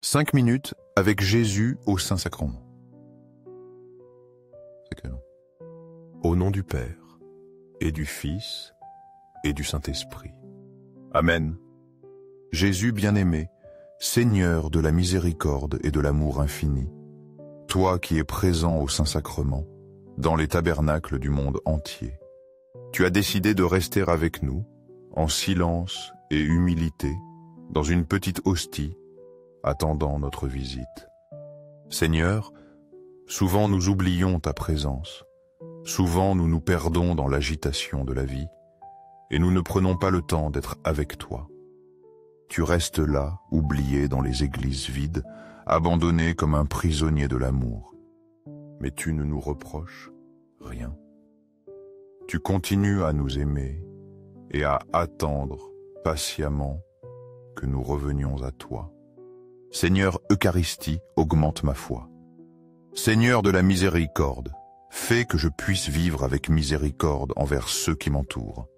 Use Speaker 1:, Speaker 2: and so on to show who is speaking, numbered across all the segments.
Speaker 1: 5 minutes avec Jésus au Saint-Sacrement. C'est que non. Au nom du Père, et du Fils, et du Saint-Esprit. Amen. Jésus bien-aimé, Seigneur de la miséricorde et de l'amour infini, toi qui es présent au Saint-Sacrement, dans les tabernacles du monde entier, tu as décidé de rester avec nous, en silence et humilité, dans une petite hostie, attendant notre visite. Seigneur, souvent nous oublions ta présence, souvent nous nous perdons dans l'agitation de la vie, et nous ne prenons pas le temps d'être avec toi. Tu restes là, oublié dans les églises vides, abandonné comme un prisonnier de l'amour. Mais tu ne nous reproches rien. Tu continues à nous aimer et à attendre patiemment que nous revenions à toi. Seigneur Eucharistie, augmente ma foi. Seigneur de la miséricorde, fais que je puisse vivre avec miséricorde envers ceux qui m'entourent.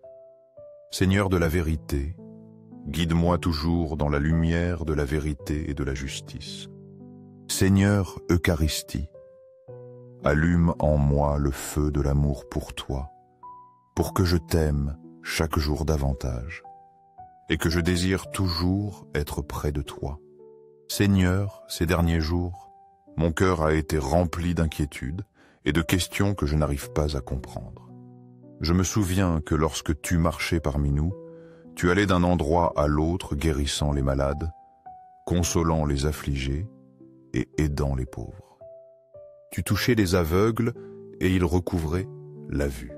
Speaker 1: Seigneur de la vérité, guide-moi toujours dans la lumière de la vérité et de la justice. Seigneur Eucharistie, allume en moi le feu de l'amour pour toi, pour que je t'aime chaque jour davantage, et que je désire toujours être près de toi. Seigneur, ces derniers jours, mon cœur a été rempli d'inquiétudes et de questions que je n'arrive pas à comprendre. Je me souviens que lorsque tu marchais parmi nous, tu allais d'un endroit à l'autre guérissant les malades, consolant les affligés et aidant les pauvres. Tu touchais les aveugles et ils recouvraient la vue.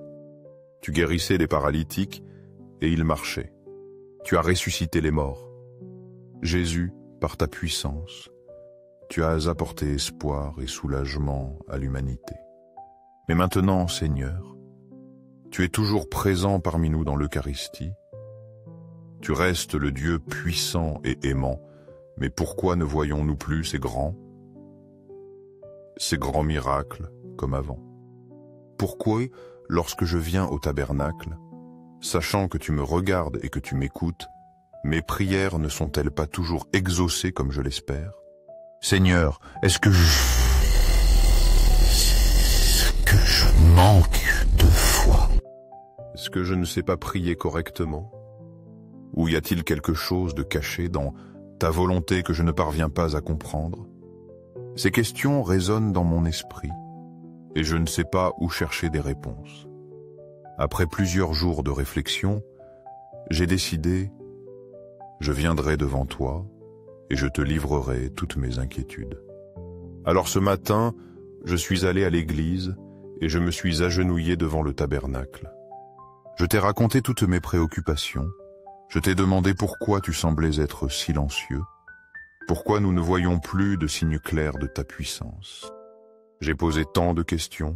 Speaker 1: Tu guérissais les paralytiques et ils marchaient. Tu as ressuscité les morts. Jésus, par ta puissance, tu as apporté espoir et soulagement à l'humanité. Mais maintenant, Seigneur, tu es toujours présent parmi nous dans l'Eucharistie. Tu restes le Dieu puissant et aimant, mais pourquoi ne voyons-nous plus ces grands miracles comme avant? Pourquoi, lorsque je viens au tabernacle, sachant que tu me regardes et que tu m'écoutes, mes prières ne sont-elles pas toujours exaucées comme je l'espère? Seigneur, est-ce que je manque de foi? Est-ce que je ne sais pas prier correctement? Ou y a-t-il quelque chose de caché dans ta volonté que je ne parviens pas à comprendre? Ces questions résonnent dans mon esprit, et je ne sais pas où chercher des réponses. Après plusieurs jours de réflexion, j'ai décidé: je viendrai devant toi et je te livrerai toutes mes inquiétudes. Alors ce matin, je suis allé à l'église et je me suis agenouillé devant le tabernacle. Je t'ai raconté toutes mes préoccupations. Je t'ai demandé pourquoi tu semblais être silencieux, pourquoi nous ne voyons plus de signes clairs de ta puissance. J'ai posé tant de questions,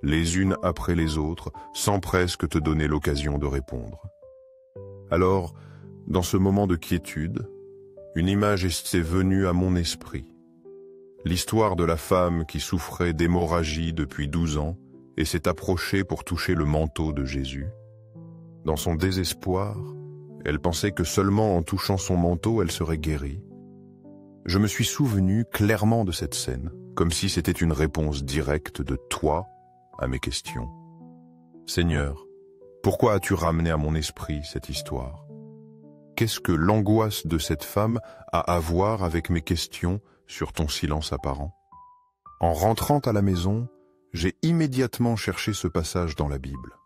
Speaker 1: les unes après les autres, sans presque te donner l'occasion de répondre. Alors, dans ce moment de quiétude, une image est venue à mon esprit. L'histoire de la femme qui souffrait d'hémorragie depuis 12 ans et s'est approchée pour toucher le manteau de Jésus. Dans son désespoir, elle pensait que seulement en touchant son manteau, elle serait guérie. Je me suis souvenu clairement de cette scène, comme si c'était une réponse directe de toi à mes questions. Seigneur, pourquoi as-tu ramené à mon esprit cette histoire? Qu'est-ce que l'angoisse de cette femme a à voir avec mes questions sur ton silence apparent? En rentrant à la maison, j'ai immédiatement cherché ce passage dans la Bible.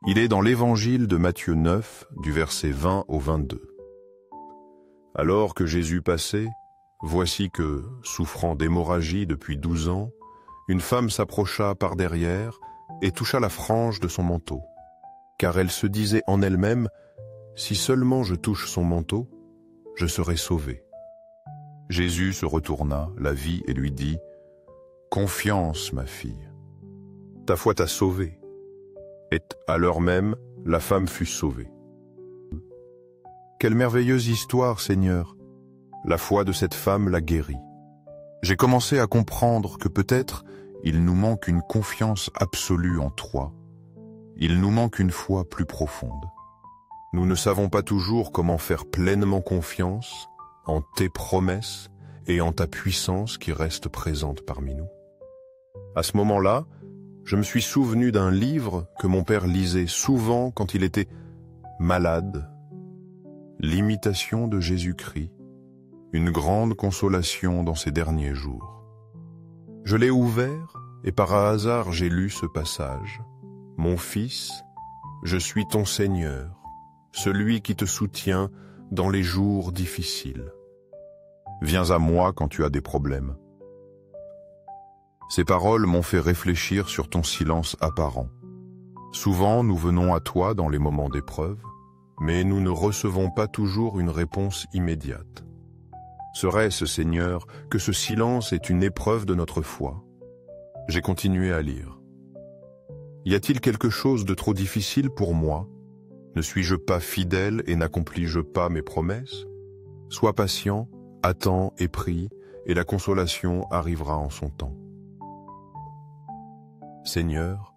Speaker 1: Il est dans l'évangile de Matthieu 9, du verset 20 au 22. Alors que Jésus passait, voici que, souffrant d'hémorragie depuis 12 ans, une femme s'approcha par derrière et toucha la frange de son manteau, car elle se disait en elle-même: si seulement je touche son manteau, je serai sauvée. Jésus se retourna, la vit et lui dit: confiance, ma fille, ta foi t'a sauvée. Et à l'heure même, la femme fut sauvée. Quelle merveilleuse histoire, Seigneur! La foi de cette femme l'a guérie. J'ai commencé à comprendre que peut-être il nous manque une confiance absolue en toi. Il nous manque une foi plus profonde. Nous ne savons pas toujours comment faire pleinement confiance en tes promesses et en ta puissance qui reste présente parmi nous. À ce moment-là, je me suis souvenu d'un livre que mon père lisait souvent quand il était malade, L'imitation de Jésus-Christ, une grande consolation dans ces derniers jours. Je l'ai ouvert et par hasard j'ai lu ce passage. Mon fils, je suis ton Seigneur, celui qui te soutient dans les jours difficiles. Viens à moi quand tu as des problèmes. Ces paroles m'ont fait réfléchir sur ton silence apparent. Souvent, nous venons à toi dans les moments d'épreuve, mais nous ne recevons pas toujours une réponse immédiate. Serait-ce, Seigneur, que ce silence est une épreuve de notre foi? J'ai continué à lire. Y a-t-il quelque chose de trop difficile pour moi? Ne suis-je pas fidèle et n'accomplis-je pas mes promesses? Sois patient, attends et prie, et la consolation arrivera en son temps. Seigneur,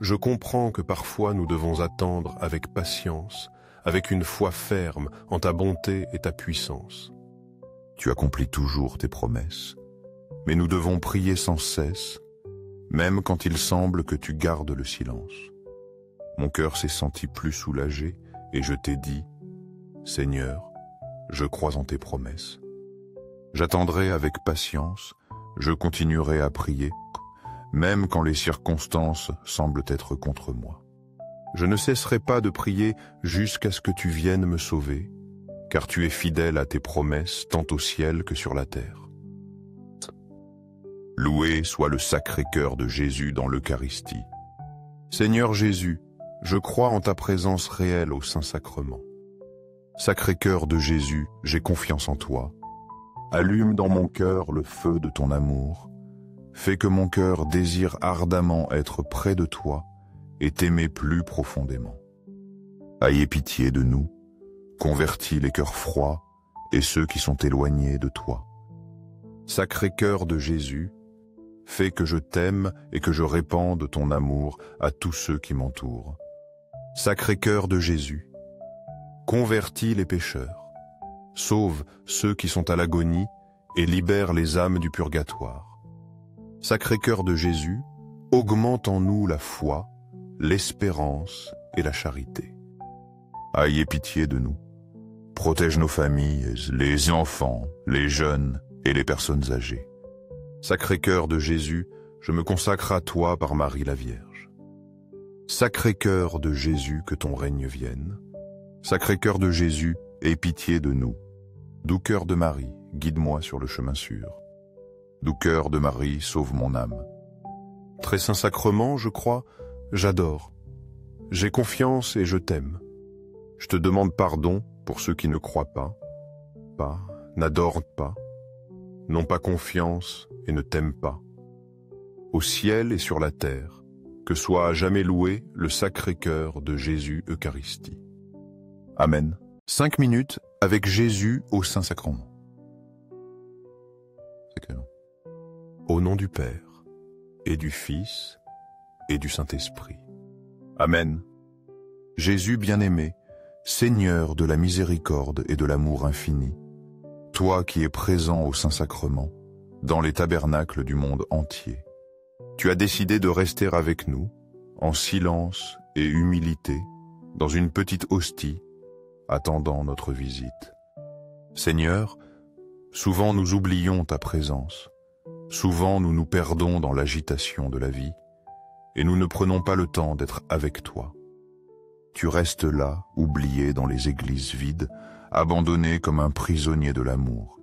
Speaker 1: je comprends que parfois nous devons attendre avec patience, avec une foi ferme en ta bonté et ta puissance. Tu accomplis toujours tes promesses, mais nous devons prier sans cesse, même quand il semble que tu gardes le silence. Mon cœur s'est senti plus soulagé et je t'ai dit, Seigneur, je crois en tes promesses. J'attendrai avec patience, je continuerai à prier, même quand les circonstances semblent être contre moi. Je ne cesserai pas de prier jusqu'à ce que tu viennes me sauver, car tu es fidèle à tes promesses tant au ciel que sur la terre. Loué soit le Sacré-Cœur de Jésus dans l'Eucharistie. Seigneur Jésus, je crois en ta présence réelle au Saint-Sacrement. Sacré-Cœur de Jésus, j'ai confiance en toi. Allume dans mon cœur le feu de ton amour. Fais que mon cœur désire ardemment être près de toi et t'aimer plus profondément. Ayez pitié de nous, convertis les cœurs froids et ceux qui sont éloignés de toi. Sacré-Cœur de Jésus, fais que je t'aime et que je répande ton amour à tous ceux qui m'entourent. Sacré-Cœur de Jésus, convertis les pécheurs, sauve ceux qui sont à l'agonie et libère les âmes du purgatoire. Sacré-Cœur de Jésus, augmente en nous la foi, l'espérance et la charité. Ayez pitié de nous. Protège nos familles, les enfants, les jeunes et les personnes âgées. Sacré-Cœur de Jésus, je me consacre à toi par Marie la Vierge. Sacré-Cœur de Jésus, que ton règne vienne. Sacré-Cœur de Jésus, aie pitié de nous. Doux cœur de Marie, guide-moi sur le chemin sûr. Doux cœur de Marie, sauve mon âme. Très saint sacrement, je crois, j'adore. J'ai confiance et je t'aime. Je te demande pardon pour ceux qui ne croient pas, n'adorent pas, n'ont pas confiance et ne t'aiment pas. Au ciel et sur la terre, que soit à jamais loué le Sacré-Cœur de Jésus Eucharistie. Amen. 5 minutes avec Jésus au Saint-Sacrement. Au nom du Père, et du Fils, et du Saint-Esprit. Amen. Jésus bien-aimé, Seigneur de la miséricorde et de l'amour infini, toi qui es présent au Saint-Sacrement, dans les tabernacles du monde entier, tu as décidé de rester avec nous, en silence et humilité, dans une petite hostie, attendant notre visite. Seigneur, souvent nous oublions ta présence, souvent nous nous perdons dans l'agitation de la vie, et nous ne prenons pas le temps d'être avec toi. Tu restes là, oublié dans les églises vides, abandonné comme un prisonnier de l'amour.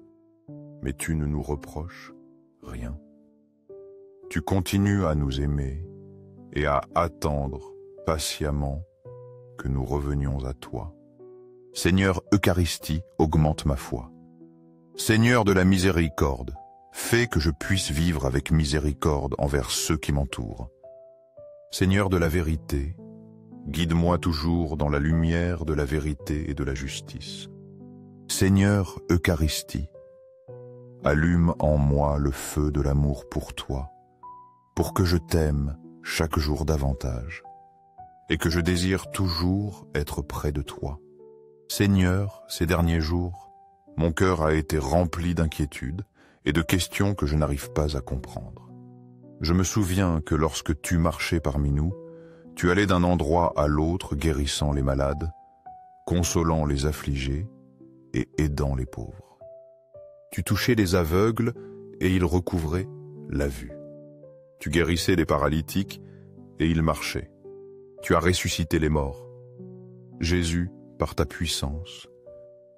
Speaker 1: Mais tu ne nous reproches rien. Tu continues à nous aimer et à attendre patiemment que nous revenions à toi. Seigneur Eucharistie, augmente ma foi. Seigneur de la miséricorde, fais que je puisse vivre avec miséricorde envers ceux qui m'entourent. Seigneur de la vérité, guide-moi toujours dans la lumière de la vérité et de la justice. Seigneur Eucharistie, allume en moi le feu de l'amour pour toi, pour que je t'aime chaque jour davantage, et que je désire toujours être près de toi. Seigneur, ces derniers jours, mon cœur a été rempli d'inquiétude, et de questions que je n'arrive pas à comprendre. Je me souviens que lorsque tu marchais parmi nous, tu allais d'un endroit à l'autre guérissant les malades, consolant les affligés et aidant les pauvres. Tu touchais les aveugles et ils recouvraient la vue. Tu guérissais les paralytiques et ils marchaient. Tu as ressuscité les morts. Jésus, par ta puissance,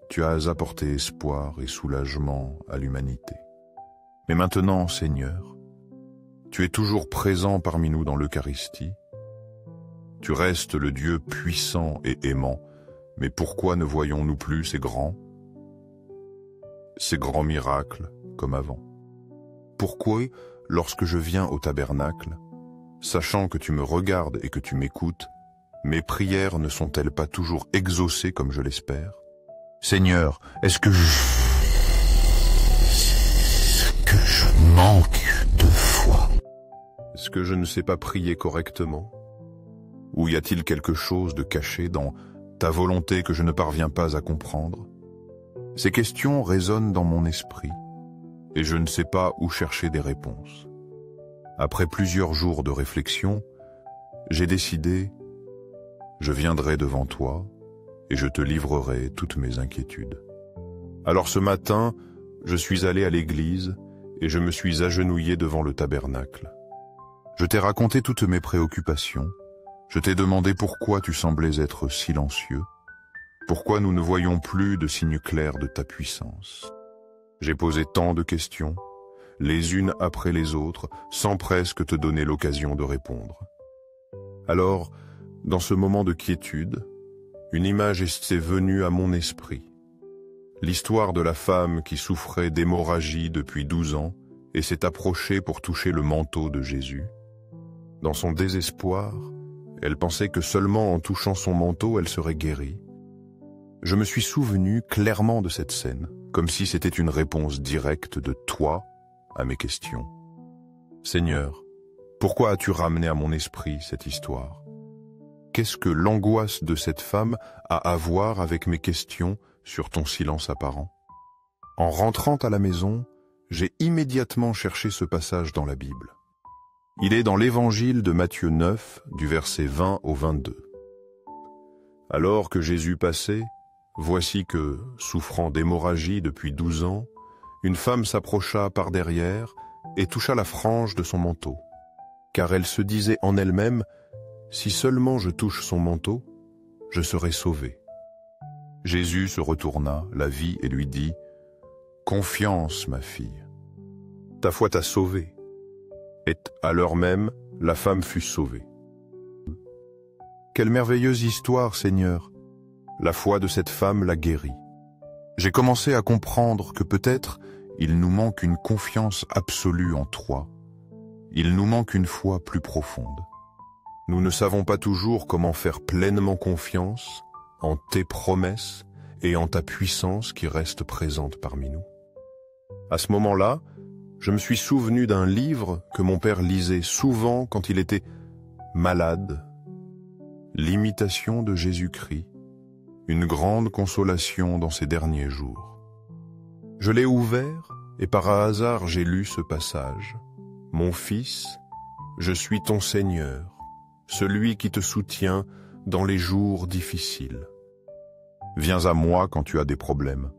Speaker 1: tu as apporté espoir et soulagement à l'humanité. Mais maintenant, Seigneur, tu es toujours présent parmi nous dans l'Eucharistie. Tu restes le Dieu puissant et aimant, mais pourquoi ne voyons-nous plus ces grands miracles comme avant? Pourquoi, lorsque je viens au tabernacle, sachant que tu me regardes et que tu m'écoutes, mes prières ne sont-elles pas toujours exaucées comme je l'espère? Seigneur, est-ce que je manque de foi? Est-ce que je ne sais pas prier correctement? Ou y a-t-il quelque chose de caché dans ta volonté que je ne parviens pas à comprendre? Ces questions résonnent dans mon esprit, et je ne sais pas où chercher des réponses. Après plusieurs jours de réflexion, j'ai décidé, je viendrai devant toi, et je te livrerai toutes mes inquiétudes. Alors ce matin, je suis allé à l'église, et je me suis agenouillé devant le tabernacle. Je t'ai raconté toutes mes préoccupations, je t'ai demandé pourquoi tu semblais être silencieux, pourquoi nous ne voyons plus de signes clairs de ta puissance. J'ai posé tant de questions, les unes après les autres, sans presque te donner l'occasion de répondre. Alors, dans ce moment de quiétude, une image est venue à mon esprit. L'histoire de la femme qui souffrait d'hémorragie depuis 12 ans et s'est approchée pour toucher le manteau de Jésus. Dans son désespoir, elle pensait que seulement en touchant son manteau, elle serait guérie. Je me suis souvenu clairement de cette scène, comme si c'était une réponse directe de toi à mes questions. Seigneur, pourquoi as-tu ramené à mon esprit cette histoire? Qu'est-ce que l'angoisse de cette femme a à voir avec mes questions sur ton silence apparent? En rentrant à la maison, j'ai immédiatement cherché ce passage dans la Bible. Il est dans l'évangile de Matthieu 9, du verset 20 au 22. Alors que Jésus passait, voici que, souffrant d'hémorragie depuis 12 ans, une femme s'approcha par derrière et toucha la frange de son manteau, car elle se disait en elle-même, « Si seulement je touche son manteau, je serai sauvée. » Jésus se retourna, la vit et lui dit, « Confiance, ma fille, ta foi t'a sauvée. » Et à l'heure même, la femme fut sauvée. Quelle merveilleuse histoire, Seigneur! La foi de cette femme l'a guérie. J'ai commencé à comprendre que peut-être il nous manque une confiance absolue en toi. Il nous manque une foi plus profonde. Nous ne savons pas toujours comment faire pleinement confiance en tes promesses et en ta puissance qui reste présente parmi nous. À ce moment-là, je me suis souvenu d'un livre que mon père lisait souvent quand il était malade, L'imitation de Jésus-Christ, une grande consolation dans ces derniers jours. Je l'ai ouvert et par hasard j'ai lu ce passage. « Mon fils, je suis ton Seigneur, celui qui te soutient dans les jours difficiles. Viens à moi quand tu as des problèmes. »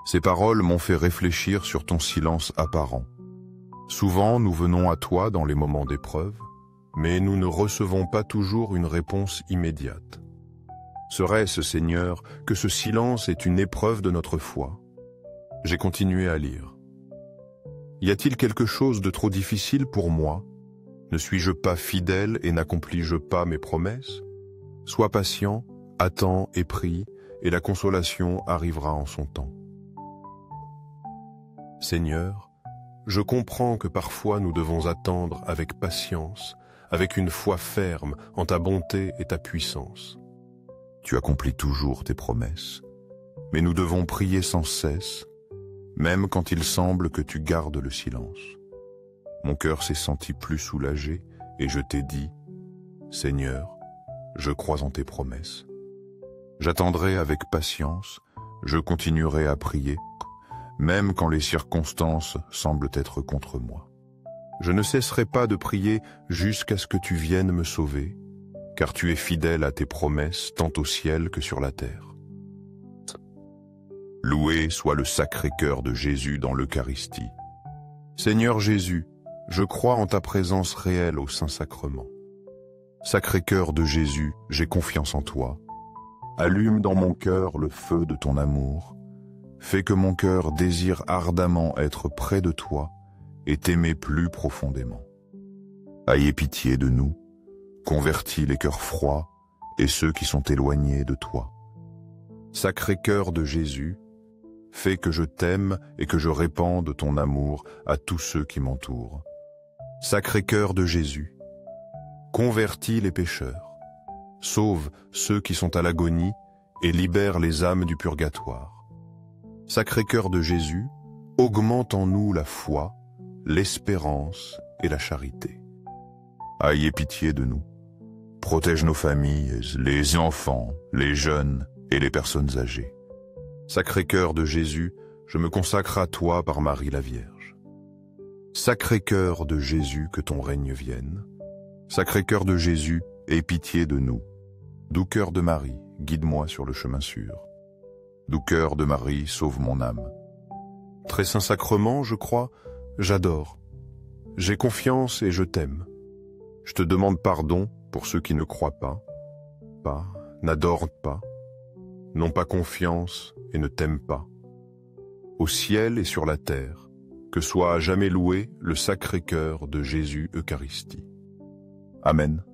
Speaker 1: Ces paroles m'ont fait réfléchir sur ton silence apparent. Souvent, nous venons à toi dans les moments d'épreuve, mais nous ne recevons pas toujours une réponse immédiate. Serait-ce, Seigneur, que ce silence est une épreuve de notre foi? J'ai continué à lire. Y a-t-il quelque chose de trop difficile pour moi? Ne suis-je pas fidèle et n'accomplis-je pas mes promesses? Sois patient, attends et prie, et la consolation arrivera en son temps. Seigneur, je comprends que parfois nous devons attendre avec patience, avec une foi ferme en ta bonté et ta puissance. Tu accomplis toujours tes promesses, mais nous devons prier sans cesse, même quand il semble que tu gardes le silence. Mon cœur s'est senti plus soulagé et je t'ai dit, Seigneur, je crois en tes promesses. J'attendrai avec patience, je continuerai à prier, même quand les circonstances semblent être contre moi. Je ne cesserai pas de prier jusqu'à ce que tu viennes me sauver, car tu es fidèle à tes promesses tant au ciel que sur la terre. Loué soit le sacré cœur de Jésus dans l'Eucharistie. Seigneur Jésus, je crois en ta présence réelle au Saint-Sacrement. Sacré cœur de Jésus, j'ai confiance en toi. Allume dans mon cœur le feu de ton amour. Fais que mon cœur désire ardemment être près de toi et t'aimer plus profondément. Ayez pitié de nous, convertis les cœurs froids et ceux qui sont éloignés de toi. Sacré cœur de Jésus, fais que je t'aime et que je répande ton amour à tous ceux qui m'entourent. Sacré cœur de Jésus, convertis les pécheurs, sauve ceux qui sont à l'agonie et libère les âmes du purgatoire. Sacré cœur de Jésus, augmente en nous la foi, l'espérance et la charité. Ayez pitié de nous. Protège nos familles, les enfants, les jeunes et les personnes âgées. Sacré cœur de Jésus, je me consacre à toi par Marie la Vierge. Sacré cœur de Jésus, que ton règne vienne. Sacré cœur de Jésus, aie pitié de nous. Doux cœur de Marie, guide-moi sur le chemin sûr. Doux cœur de Marie, sauve mon âme. Très saint sacrement, je crois, j'adore. J'ai confiance et je t'aime. Je te demande pardon pour ceux qui ne croient pas, n'adorent pas, n'ont pas confiance et ne t'aiment pas. Au ciel et sur la terre, que soit à jamais loué le sacré cœur de Jésus Eucharistie. Amen.